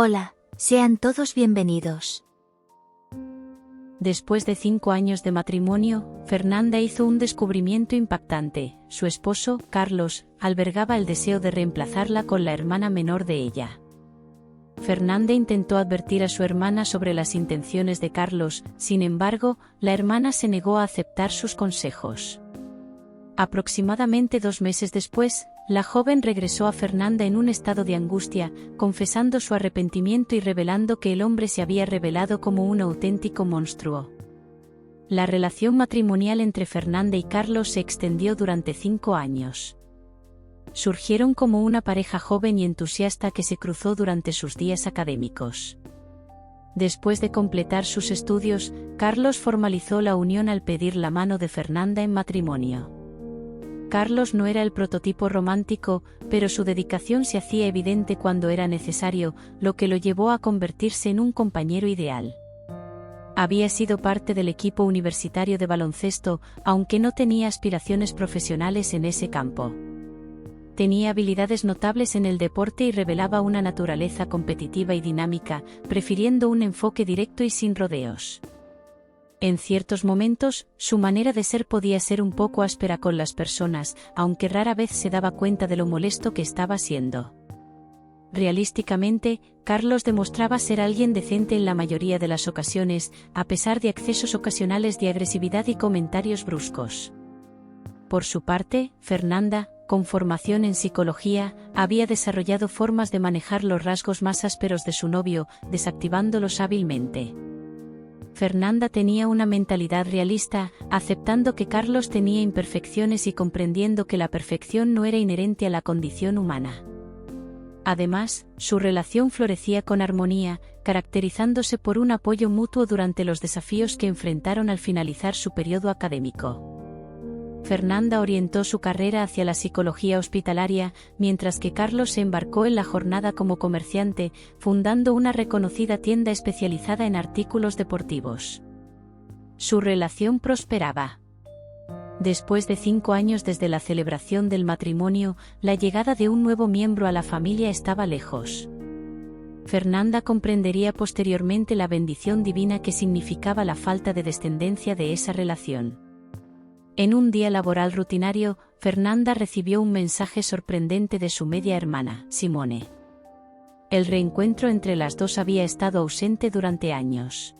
Hola, sean todos bienvenidos. Después de 5 años de matrimonio, Fernanda hizo un descubrimiento impactante. Su esposo, Carlos, albergaba el deseo de reemplazarla con la hermana menor de ella. Fernanda intentó advertir a su hermana sobre las intenciones de Carlos, sin embargo, la hermana se negó a aceptar sus consejos. Aproximadamente 2 meses después, la joven regresó a Fernanda en un estado de angustia, confesando su arrepentimiento y revelando que el hombre se había revelado como un auténtico monstruo. La relación matrimonial entre Fernanda y Carlos se extendió durante 5 años. Surgieron como una pareja joven y entusiasta que se cruzó durante sus días académicos. Después de completar sus estudios, Carlos formalizó la unión al pedir la mano de Fernanda en matrimonio. Carlos no era el prototipo romántico, pero su dedicación se hacía evidente cuando era necesario, lo que lo llevó a convertirse en un compañero ideal. Había sido parte del equipo universitario de baloncesto, aunque no tenía aspiraciones profesionales en ese campo. Tenía habilidades notables en el deporte y revelaba una naturaleza competitiva y dinámica, prefiriendo un enfoque directo y sin rodeos. En ciertos momentos, su manera de ser podía ser un poco áspera con las personas, aunque rara vez se daba cuenta de lo molesto que estaba siendo. Realísticamente, Carlos demostraba ser alguien decente en la mayoría de las ocasiones, a pesar de accesos ocasionales de agresividad y comentarios bruscos. Por su parte, Fernanda, con formación en psicología, había desarrollado formas de manejar los rasgos más ásperos de su novio, desactivándolos hábilmente. Fernanda tenía una mentalidad realista, aceptando que Carlos tenía imperfecciones y comprendiendo que la perfección no era inherente a la condición humana. Además, su relación florecía con armonía, caracterizándose por un apoyo mutuo durante los desafíos que enfrentaron al finalizar su periodo académico. Fernanda orientó su carrera hacia la psicología hospitalaria, mientras que Carlos se embarcó en la jornada como comerciante, fundando una reconocida tienda especializada en artículos deportivos. Su relación prosperaba. Después de 5 años desde la celebración del matrimonio, la llegada de un nuevo miembro a la familia estaba lejos. Fernanda comprendería posteriormente la bendición divina que significaba la falta de descendencia de esa relación. En un día laboral rutinario, Fernanda recibió un mensaje sorprendente de su media hermana, Simone. El reencuentro entre las dos había estado ausente durante años.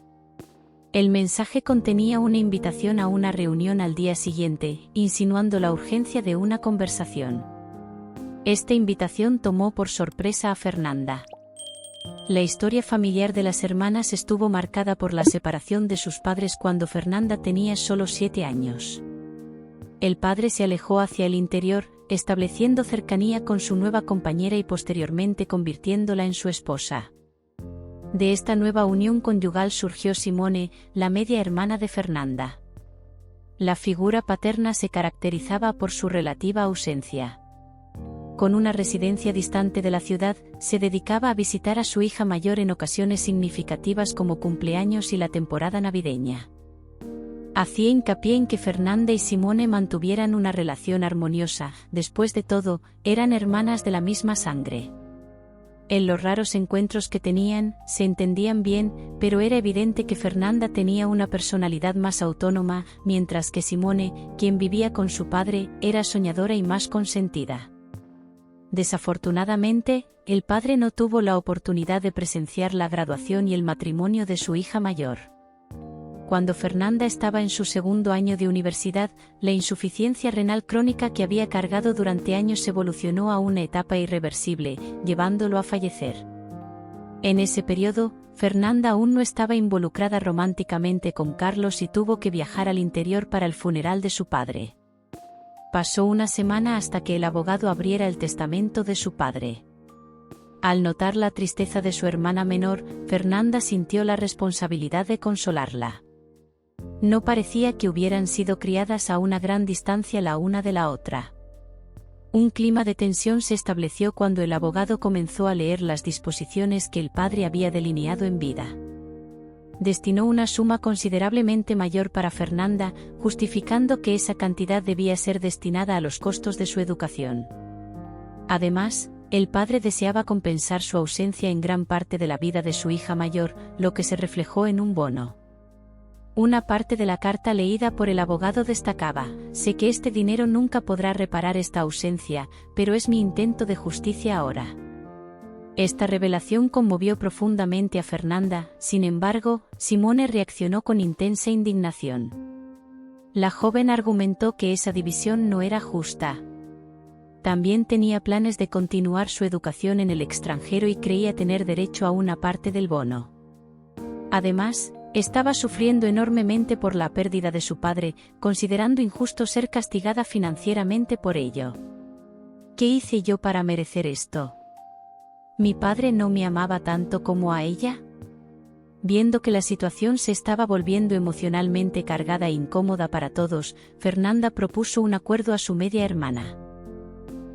El mensaje contenía una invitación a una reunión al día siguiente, insinuando la urgencia de una conversación. Esta invitación tomó por sorpresa a Fernanda. La historia familiar de las hermanas estuvo marcada por la separación de sus padres cuando Fernanda tenía solo 7 años. El padre se alejó hacia el interior, estableciendo cercanía con su nueva compañera y posteriormente convirtiéndola en su esposa. De esta nueva unión conyugal surgió Simone, la media hermana de Fernanda. La figura paterna se caracterizaba por su relativa ausencia. Con una residencia distante de la ciudad, se dedicaba a visitar a su hija mayor en ocasiones significativas como cumpleaños y la temporada navideña. Hacía hincapié en que Fernanda y Simone mantuvieran una relación armoniosa, después de todo, eran hermanas de la misma sangre. En los raros encuentros que tenían, se entendían bien, pero era evidente que Fernanda tenía una personalidad más autónoma, mientras que Simone, quien vivía con su padre, era soñadora y más consentida. Desafortunadamente, el padre no tuvo la oportunidad de presenciar la graduación y el matrimonio de su hija mayor. Cuando Fernanda estaba en su 2º año de universidad, la insuficiencia renal crónica que había cargado durante años evolucionó a una etapa irreversible, llevándolo a fallecer. En ese periodo, Fernanda aún no estaba involucrada románticamente con Carlos y tuvo que viajar al interior para el funeral de su padre. Pasó una semana hasta que el abogado abriera el testamento de su padre. Al notar la tristeza de su hermana menor, Fernanda sintió la responsabilidad de consolarla. No parecía que hubieran sido criadas a una gran distancia la una de la otra. Un clima de tensión se estableció cuando el abogado comenzó a leer las disposiciones que el padre había delineado en vida. Destinó una suma considerablemente mayor para Fernanda, justificando que esa cantidad debía ser destinada a los costos de su educación. Además, el padre deseaba compensar su ausencia en gran parte de la vida de su hija mayor, lo que se reflejó en un bono. Una parte de la carta leída por el abogado destacaba: sé que este dinero nunca podrá reparar esta ausencia, pero es mi intento de justicia ahora. Esta revelación conmovió profundamente a Fernanda, sin embargo, Simone reaccionó con intensa indignación. La joven argumentó que esa división no era justa. También tenía planes de continuar su educación en el extranjero y creía tener derecho a una parte del bono. Además, estaba sufriendo enormemente por la pérdida de su padre, considerando injusto ser castigada financieramente por ello. ¿Qué hice yo para merecer esto? ¿Mi padre no me amaba tanto como a ella? Viendo que la situación se estaba volviendo emocionalmente cargada e incómoda para todos, Fernanda propuso un acuerdo a su media hermana.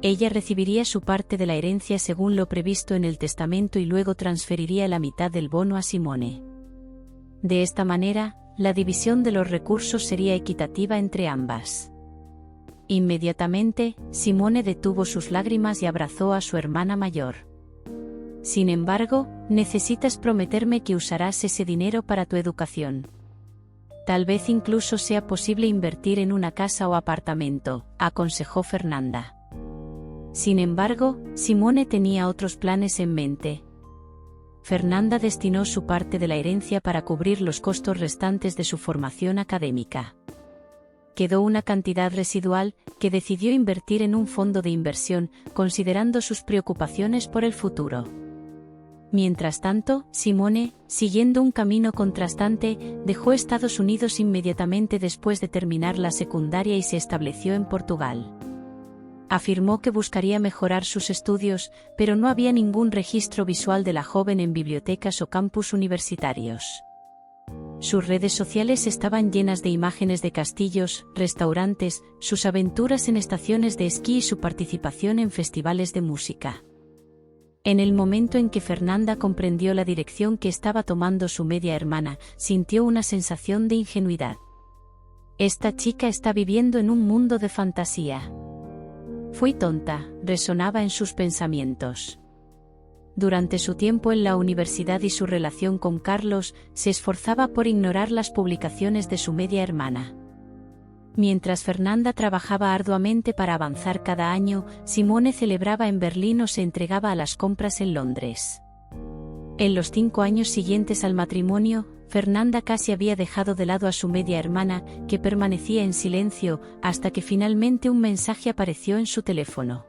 Ella recibiría su parte de la herencia según lo previsto en el testamento y luego transferiría la mitad del bono a Simone. De esta manera, la división de los recursos sería equitativa entre ambas. Inmediatamente, Simone detuvo sus lágrimas y abrazó a su hermana mayor. Sin embargo, necesitas prometerme que usarás ese dinero para tu educación. Tal vez incluso sea posible invertir en una casa o apartamento, aconsejó Fernanda. Sin embargo, Simone tenía otros planes en mente. Fernanda destinó su parte de la herencia para cubrir los costos restantes de su formación académica. Quedó una cantidad residual, que decidió invertir en un fondo de inversión, considerando sus preocupaciones por el futuro. Mientras tanto, Simone, siguiendo un camino contrastante, dejó Estados Unidos inmediatamente después de terminar la secundaria y se estableció en Portugal. Afirmó que buscaría mejorar sus estudios, pero no había ningún registro visual de la joven en bibliotecas o campus universitarios. Sus redes sociales estaban llenas de imágenes de castillos, restaurantes, sus aventuras en estaciones de esquí y su participación en festivales de música. En el momento en que Fernanda comprendió la dirección que estaba tomando su media hermana, sintió una sensación de ingenuidad. Esta chica está viviendo en un mundo de fantasía. Fui tonta, resonaba en sus pensamientos. Durante su tiempo en la universidad y su relación con Carlos, se esforzaba por ignorar las publicaciones de su media hermana. Mientras Fernanda trabajaba arduamente para avanzar cada año, Simone celebraba en Berlín o se entregaba a las compras en Londres. En los 5 años siguientes al matrimonio, Fernanda casi había dejado de lado a su media hermana, que permanecía en silencio, hasta que finalmente un mensaje apareció en su teléfono.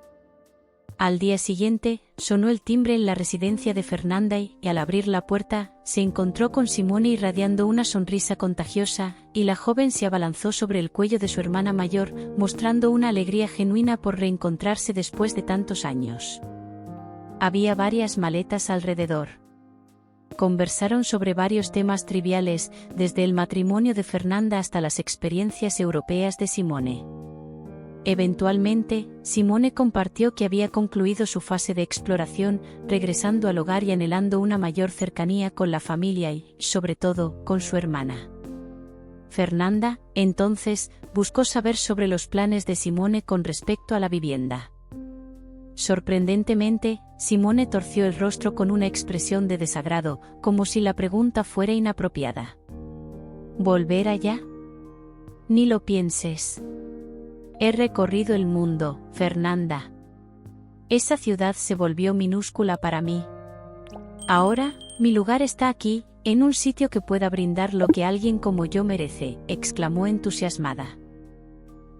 Al día siguiente, sonó el timbre en la residencia de Fernanda y, al abrir la puerta, se encontró con Simone irradiando una sonrisa contagiosa, y la joven se abalanzó sobre el cuello de su hermana mayor, mostrando una alegría genuina por reencontrarse después de tantos años. Había varias maletas alrededor. Conversaron sobre varios temas triviales, desde el matrimonio de Fernanda hasta las experiencias europeas de Simone. Eventualmente, Simone compartió que había concluido su fase de exploración, regresando al hogar y anhelando una mayor cercanía con la familia y, sobre todo, con su hermana. Fernanda, entonces, buscó saber sobre los planes de Simone con respecto a la vivienda. Sorprendentemente, Simone torció el rostro con una expresión de desagrado, como si la pregunta fuera inapropiada. ¿Volver allá? Ni lo pienses. He recorrido el mundo, Fernanda. Esa ciudad se volvió minúscula para mí. Ahora, mi lugar está aquí, en un sitio que pueda brindar lo que alguien como yo merece, exclamó entusiasmada.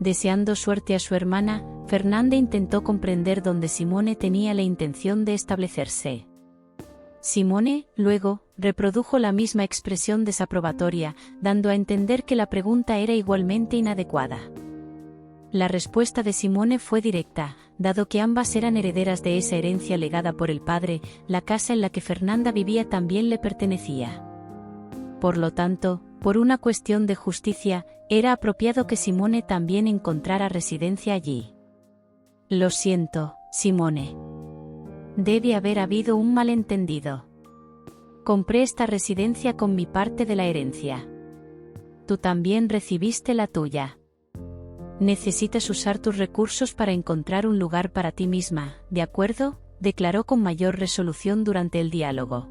Deseando suerte a su hermana, Fernanda intentó comprender dónde Simone tenía la intención de establecerse. Simone, luego, reprodujo la misma expresión desaprobatoria, dando a entender que la pregunta era igualmente inadecuada. La respuesta de Simone fue directa, dado que ambas eran herederas de esa herencia legada por el padre, la casa en la que Fernanda vivía también le pertenecía. Por lo tanto, por una cuestión de justicia, era apropiado que Simone también encontrara residencia allí. Lo siento, Simone. Debe haber habido un malentendido. Compré esta residencia con mi parte de la herencia. Tú también recibiste la tuya. Necesitas usar tus recursos para encontrar un lugar para ti misma, ¿de acuerdo? declaró con mayor resolución durante el diálogo.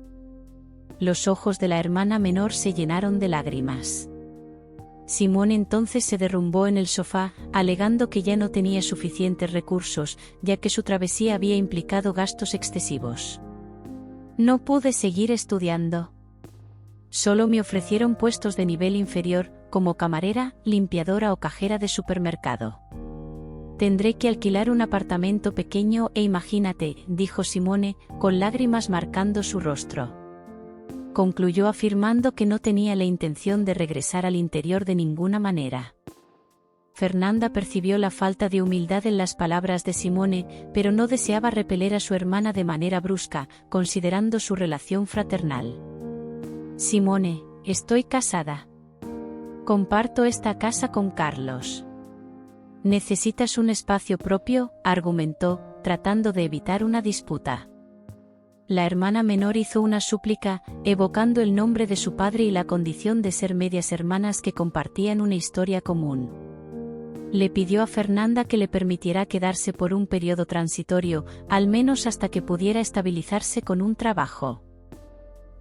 Los ojos de la hermana menor se llenaron de lágrimas. Simone entonces se derrumbó en el sofá, alegando que ya no tenía suficientes recursos, ya que su travesía había implicado gastos excesivos. No pude seguir estudiando. Solo me ofrecieron puestos de nivel inferior, como camarera, limpiadora o cajera de supermercado. Tendré que alquilar un apartamento pequeño e imagínate, dijo Simone, con lágrimas marcando su rostro. Concluyó afirmando que no tenía la intención de regresar al interior de ninguna manera. Fernanda percibió la falta de humildad en las palabras de Simone, pero no deseaba repeler a su hermana de manera brusca, considerando su relación fraternal. Simone, estoy casada. Comparto esta casa con Carlos. ¿Necesitas un espacio propio?, argumentó, tratando de evitar una disputa. La hermana menor hizo una súplica, evocando el nombre de su padre y la condición de ser medias hermanas que compartían una historia común. Le pidió a Fernanda que le permitiera quedarse por un periodo transitorio, al menos hasta que pudiera estabilizarse con un trabajo.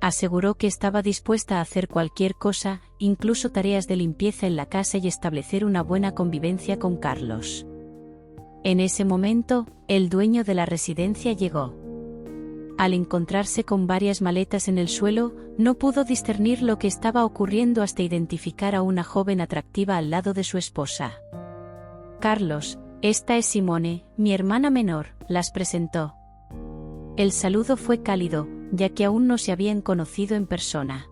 Aseguró que estaba dispuesta a hacer cualquier cosa, incluso tareas de limpieza en la casa y establecer una buena convivencia con Carlos. En ese momento, el dueño de la residencia llegó. Al encontrarse con varias maletas en el suelo, no pudo discernir lo que estaba ocurriendo hasta identificar a una joven atractiva al lado de su esposa. Carlos, esta es Simone, mi hermana menor, las presentó. El saludo fue cálido, ya que aún no se habían conocido en persona.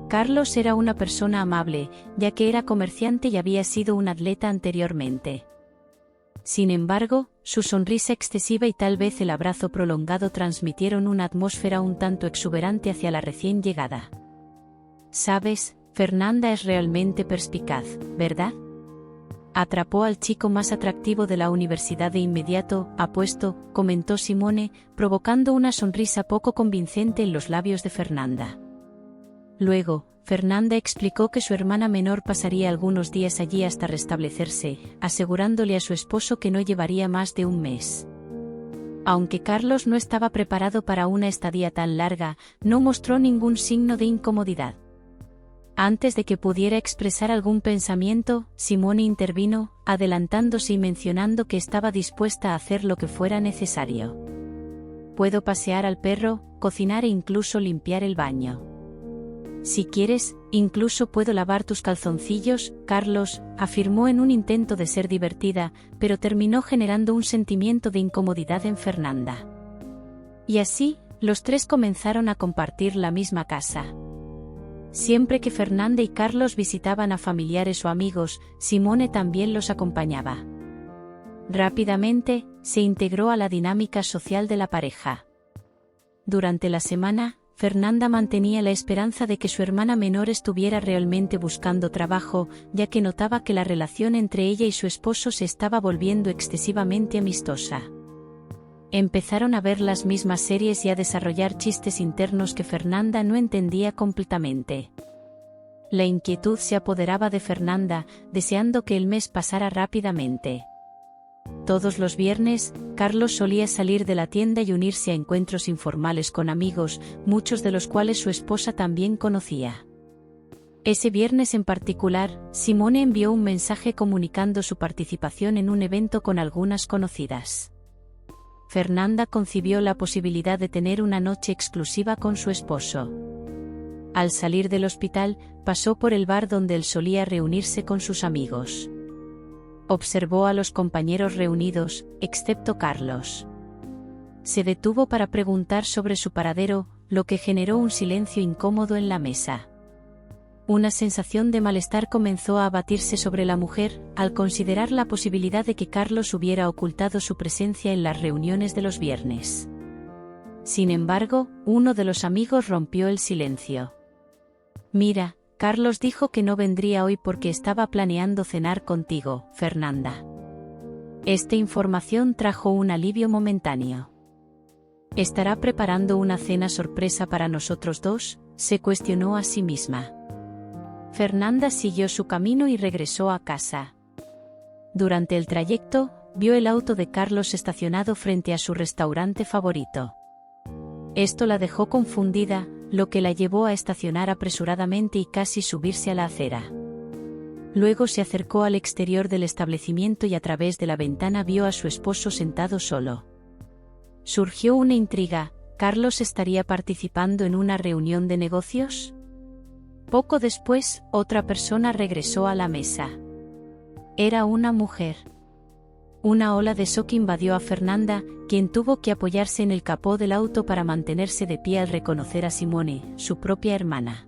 Carlos era una persona amable, ya que era comerciante y había sido un atleta anteriormente. Sin embargo, su sonrisa excesiva y tal vez el abrazo prolongado transmitieron una atmósfera un tanto exuberante hacia la recién llegada. ¿Sabes? Fernanda es realmente perspicaz, ¿verdad? Atrapó al chico más atractivo de la universidad de inmediato, apuesto, comentó Simone, provocando una sonrisa poco convincente en los labios de Fernanda. Luego, Fernanda explicó que su hermana menor pasaría algunos días allí hasta restablecerse, asegurándole a su esposo que no llevaría más de un mes. Aunque Carlos no estaba preparado para una estadía tan larga, no mostró ningún signo de incomodidad. Antes de que pudiera expresar algún pensamiento, Simone intervino, adelantándose y mencionando que estaba dispuesta a hacer lo que fuera necesario. Puedo pasear al perro, cocinar e incluso limpiar el baño. Si quieres, incluso puedo lavar tus calzoncillos, Carlos, afirmó en un intento de ser divertida, pero terminó generando un sentimiento de incomodidad en Fernanda. Y así, los tres comenzaron a compartir la misma casa. Siempre que Fernanda y Carlos visitaban a familiares o amigos, Simone también los acompañaba. Rápidamente, se integró a la dinámica social de la pareja. Durante la semana, Fernanda mantenía la esperanza de que su hermana menor estuviera realmente buscando trabajo, ya que notaba que la relación entre ella y su esposo se estaba volviendo excesivamente amistosa. Empezaron a ver las mismas series y a desarrollar chistes internos que Fernanda no entendía completamente. La inquietud se apoderaba de Fernanda, deseando que el mes pasara rápidamente. Todos los viernes, Carlos solía salir de la tienda y unirse a encuentros informales con amigos, muchos de los cuales su esposa también conocía. Ese viernes en particular, Simone envió un mensaje comunicando su participación en un evento con algunas conocidas. Fernanda concibió la posibilidad de tener una noche exclusiva con su esposo. Al salir del hospital, pasó por el bar donde él solía reunirse con sus amigos. Observó a los compañeros reunidos, excepto Carlos. Se detuvo para preguntar sobre su paradero, lo que generó un silencio incómodo en la mesa. Una sensación de malestar comenzó a abatirse sobre la mujer, al considerar la posibilidad de que Carlos hubiera ocultado su presencia en las reuniones de los viernes. Sin embargo, uno de los amigos rompió el silencio. «Mira, Carlos dijo que no vendría hoy porque estaba planeando cenar contigo, Fernanda». Esta información trajo un alivio momentáneo. ¿Estará preparando una cena sorpresa para nosotros dos?, se cuestionó a sí misma. Fernanda siguió su camino y regresó a casa. Durante el trayecto, vio el auto de Carlos estacionado frente a su restaurante favorito. Esto la dejó confundida, lo que la llevó a estacionar apresuradamente y casi subirse a la acera. Luego se acercó al exterior del establecimiento y a través de la ventana vio a su esposo sentado solo. Surgió una intriga. ¿Carlos estaría participando en una reunión de negocios? Poco después, otra persona regresó a la mesa. Era una mujer. Una ola de shock invadió a Fernanda, quien tuvo que apoyarse en el capó del auto para mantenerse de pie al reconocer a Simone, su propia hermana.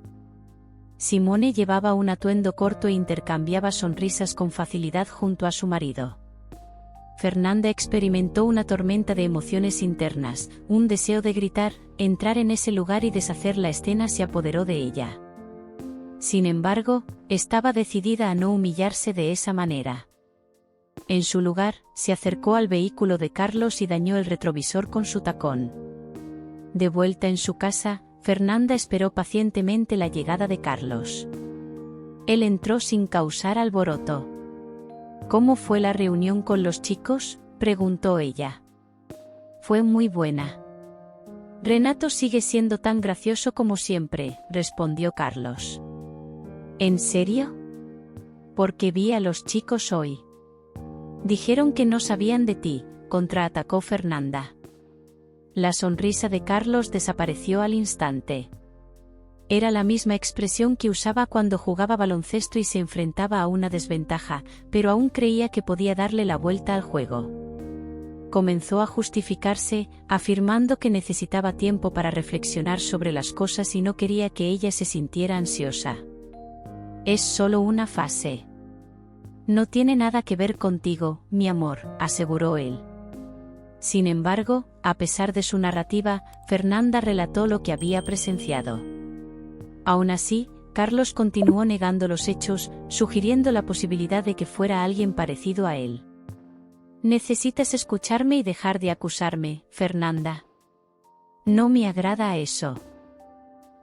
Simone llevaba un atuendo corto e intercambiaba sonrisas con facilidad junto a su marido. Fernanda experimentó una tormenta de emociones internas, un deseo de gritar, entrar en ese lugar y deshacer la escena se apoderó de ella. Sin embargo, estaba decidida a no humillarse de esa manera. En su lugar, se acercó al vehículo de Carlos y dañó el retrovisor con su tacón. De vuelta en su casa, Fernanda esperó pacientemente la llegada de Carlos. Él entró sin causar alboroto. ¿Cómo fue la reunión con los chicos?, preguntó ella. Fue muy buena. Renato sigue siendo tan gracioso como siempre, respondió Carlos. ¿En serio? Porque vi a los chicos hoy. Dijeron que no sabían de ti, contraatacó Fernanda. La sonrisa de Carlos desapareció al instante. Era la misma expresión que usaba cuando jugaba baloncesto y se enfrentaba a una desventaja, pero aún creía que podía darle la vuelta al juego. Comenzó a justificarse, afirmando que necesitaba tiempo para reflexionar sobre las cosas y no quería que ella se sintiera ansiosa. Es solo una fase. No tiene nada que ver contigo, mi amor, aseguró él. Sin embargo, a pesar de su narrativa, Fernanda relató lo que había presenciado. Aún así, Carlos continuó negando los hechos, sugiriendo la posibilidad de que fuera alguien parecido a él. Necesitas escucharme y dejar de acusarme, Fernanda. No me agrada eso.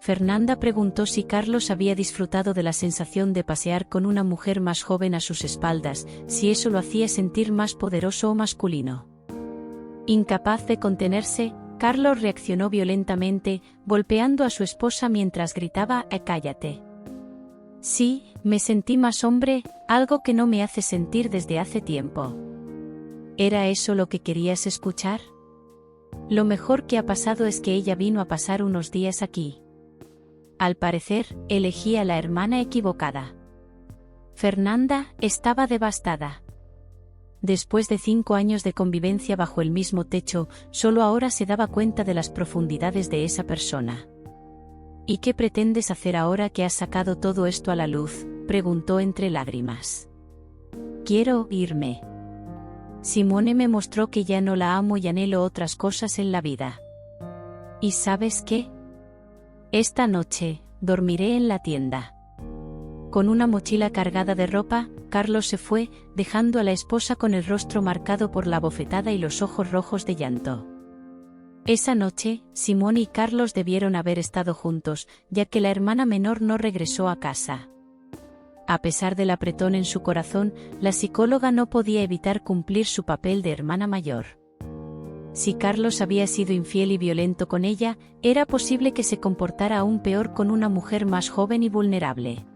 Fernanda preguntó si Carlos había disfrutado de la sensación de pasear con una mujer más joven a sus espaldas, si eso lo hacía sentir más poderoso o masculino. Incapaz de contenerse, Carlos reaccionó violentamente, golpeando a su esposa mientras gritaba: «Cállate». Sí, me sentí más hombre, algo que no me hace sentir desde hace tiempo. ¿Era eso lo que querías escuchar? Lo mejor que ha pasado es que ella vino a pasar unos días aquí. Al parecer, elegí a la hermana equivocada. Fernanda estaba devastada. Después de 5 años de convivencia bajo el mismo techo, solo ahora se daba cuenta de las profundidades de esa persona. ¿Y qué pretendes hacer ahora que has sacado todo esto a la luz?, preguntó entre lágrimas. Quiero irme. Simone me mostró que ya no la amo y anhelo otras cosas en la vida. ¿Y sabes qué? Esta noche, dormiré en la tienda. Con una mochila cargada de ropa, Carlos se fue, dejando a la esposa con el rostro marcado por la bofetada y los ojos rojos de llanto. Esa noche, Simone y Carlos debieron haber estado juntos, ya que la hermana menor no regresó a casa. A pesar del apretón en su corazón, la psicóloga no podía evitar cumplir su papel de hermana mayor. Si Carlos había sido infiel y violento con ella, era posible que se comportara aún peor con una mujer más joven y vulnerable.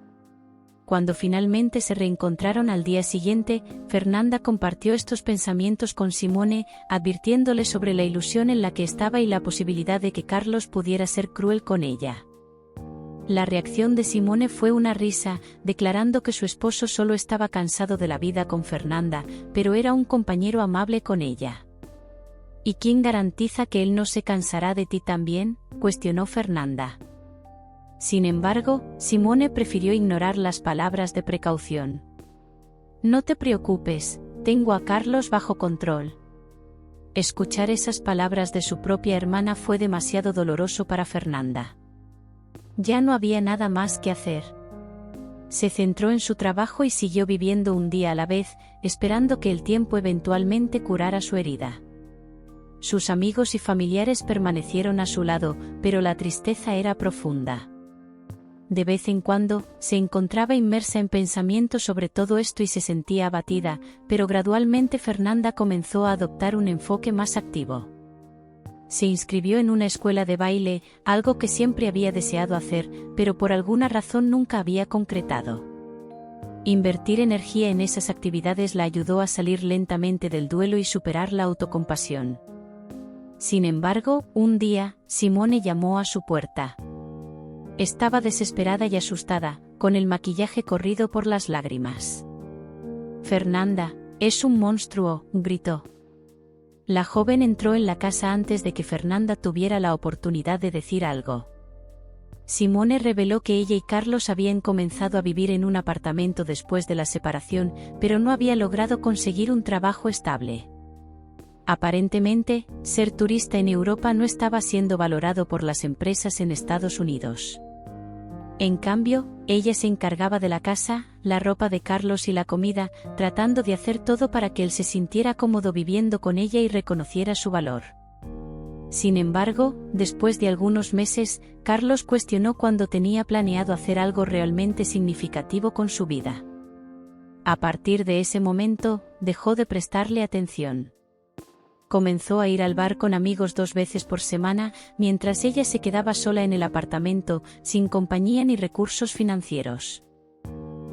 Cuando finalmente se reencontraron al día siguiente, Fernanda compartió estos pensamientos con Simone, advirtiéndole sobre la ilusión en la que estaba y la posibilidad de que Carlos pudiera ser cruel con ella. La reacción de Simone fue una risa, declarando que su esposo solo estaba cansado de la vida con Fernanda, pero era un compañero amable con ella. ¿Y quién garantiza que él no se cansará de ti también?, cuestionó Fernanda. Sin embargo, Simone prefirió ignorar las palabras de precaución. No te preocupes, tengo a Carlos bajo control. Escuchar esas palabras de su propia hermana fue demasiado doloroso para Fernanda. Ya no había nada más que hacer. Se centró en su trabajo y siguió viviendo un día a la vez, esperando que el tiempo eventualmente curara su herida. Sus amigos y familiares permanecieron a su lado, pero la tristeza era profunda. de vez en cuando, se encontraba inmersa en pensamientos sobre todo esto y se sentía abatida, pero gradualmente Fernanda comenzó a adoptar un enfoque más activo. Se inscribió en una escuela de baile, algo que siempre había deseado hacer, pero por alguna razón nunca había concretado. Invertir energía en esas actividades la ayudó a salir lentamente del duelo y superar la autocompasión. Sin embargo, un día, Simone llamó a su puerta. Estaba desesperada y asustada, con el maquillaje corrido por las lágrimas. «Fernanda, es un monstruo», gritó. La joven entró en la casa antes de que Fernanda tuviera la oportunidad de decir algo. Simone reveló que ella y Carlos habían comenzado a vivir en un apartamento después de la separación, pero no había logrado conseguir un trabajo estable. Aparentemente, ser turista en Europa no estaba siendo valorado por las empresas en Estados Unidos. En cambio, ella se encargaba de la casa, la ropa de Carlos y la comida, tratando de hacer todo para que él se sintiera cómodo viviendo con ella y reconociera su valor. Sin embargo, después de algunos meses, Carlos cuestionó cuándo tenía planeado hacer algo realmente significativo con su vida. A partir de ese momento, dejó de prestarle atención. Comenzó a ir al bar con amigos 2 veces por semana, mientras ella se quedaba sola en el apartamento, sin compañía ni recursos financieros.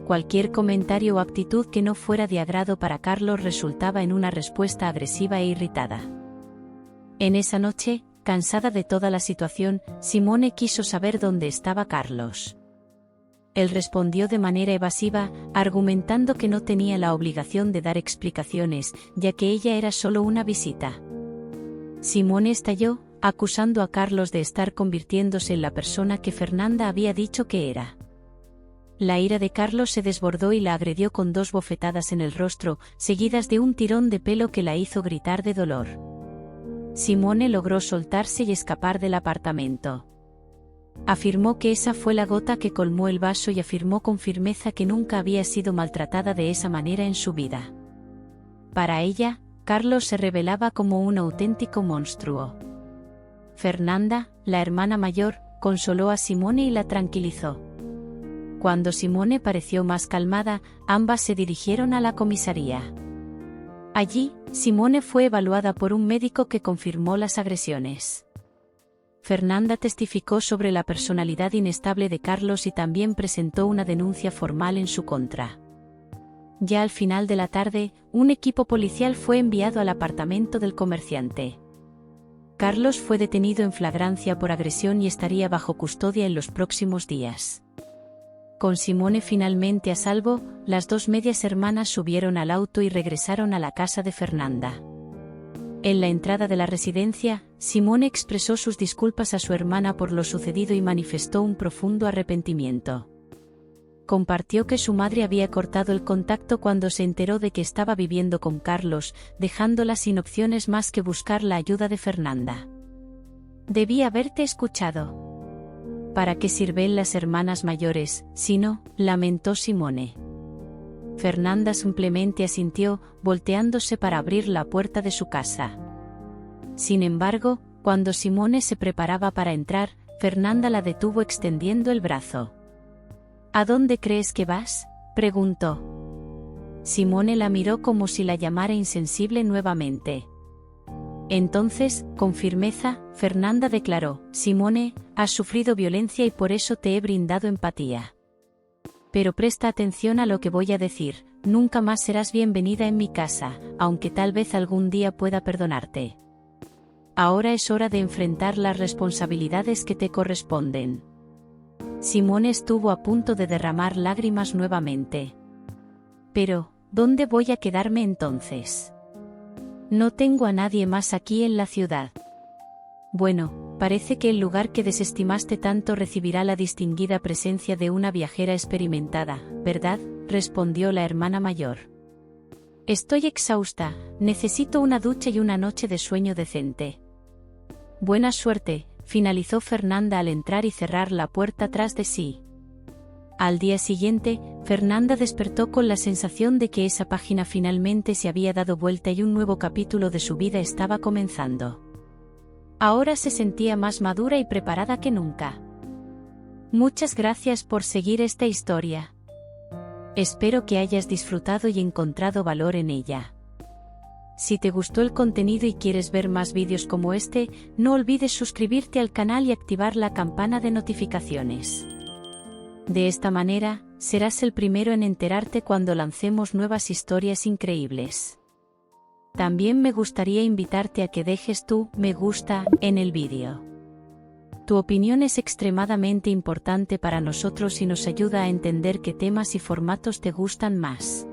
Cualquier comentario o actitud que no fuera de agrado para Carlos resultaba en una respuesta agresiva e irritada. En esa noche, cansada de toda la situación, Simone quiso saber dónde estaba Carlos. Él respondió de manera evasiva, argumentando que no tenía la obligación de dar explicaciones, ya que ella era solo una visita. Simone estalló, acusando a Carlos de estar convirtiéndose en la persona que Fernanda había dicho que era. La ira de Carlos se desbordó y la agredió con 2 bofetadas en el rostro, seguidas de un tirón de pelo que la hizo gritar de dolor. Simone logró soltarse y escapar del apartamento. Afirmó que esa fue la gota que colmó el vaso y afirmó con firmeza que nunca había sido maltratada de esa manera en su vida. Para ella, Carlos se revelaba como un auténtico monstruo. Fernanda, la hermana mayor, consoló a Simone y la tranquilizó. Cuando Simone pareció más calmada, ambas se dirigieron a la comisaría. Allí, Simone fue evaluada por un médico que confirmó las agresiones. Fernanda testificó sobre la personalidad inestable de Carlos y también presentó una denuncia formal en su contra. Ya al final de la tarde, un equipo policial fue enviado al apartamento del comerciante. Carlos fue detenido en flagrancia por agresión y estaría bajo custodia en los próximos días. Con Simone finalmente a salvo, las 2 medias hermanas subieron al auto y regresaron a la casa de Fernanda. En la entrada de la residencia, Simone expresó sus disculpas a su hermana por lo sucedido y manifestó un profundo arrepentimiento. Compartió que su madre había cortado el contacto cuando se enteró de que estaba viviendo con Carlos, dejándola sin opciones más que buscar la ayuda de Fernanda. «Debí haberte escuchado. ¿Para qué sirven las hermanas mayores, si no?», lamentó Simone. Fernanda simplemente asintió, volteándose para abrir la puerta de su casa. Sin embargo, cuando Simone se preparaba para entrar, Fernanda la detuvo extendiendo el brazo. «¿A dónde crees que vas?», preguntó. Simone la miró como si la llamara insensible nuevamente. Entonces, con firmeza, Fernanda declaró: «Simone, has sufrido violencia y por eso te he brindado empatía. Pero presta atención a lo que voy a decir, nunca más serás bienvenida en mi casa, aunque tal vez algún día pueda perdonarte. Ahora es hora de enfrentar las responsabilidades que te corresponden». Simone estuvo a punto de derramar lágrimas nuevamente. «Pero, ¿dónde voy a quedarme entonces? No tengo a nadie más aquí en la ciudad». «Bueno, parece que el lugar que desestimaste tanto recibirá la distinguida presencia de una viajera experimentada, ¿verdad?», respondió la hermana mayor. «Estoy exhausta, necesito una ducha y una noche de sueño decente». «Buena suerte», finalizó Fernanda al entrar y cerrar la puerta tras de sí. Al día siguiente, Fernanda despertó con la sensación de que esa página finalmente se había dado vuelta y un nuevo capítulo de su vida estaba comenzando. Ahora se sentía más madura y preparada que nunca. Muchas gracias por seguir esta historia. Espero que hayas disfrutado y encontrado valor en ella. Si te gustó el contenido y quieres ver más vídeos como este, no olvides suscribirte al canal y activar la campana de notificaciones. De esta manera, serás el primero en enterarte cuando lancemos nuevas historias increíbles. También me gustaría invitarte a que dejes tu me gusta en el vídeo. Tu opinión es extremadamente importante para nosotros y nos ayuda a entender qué temas y formatos te gustan más.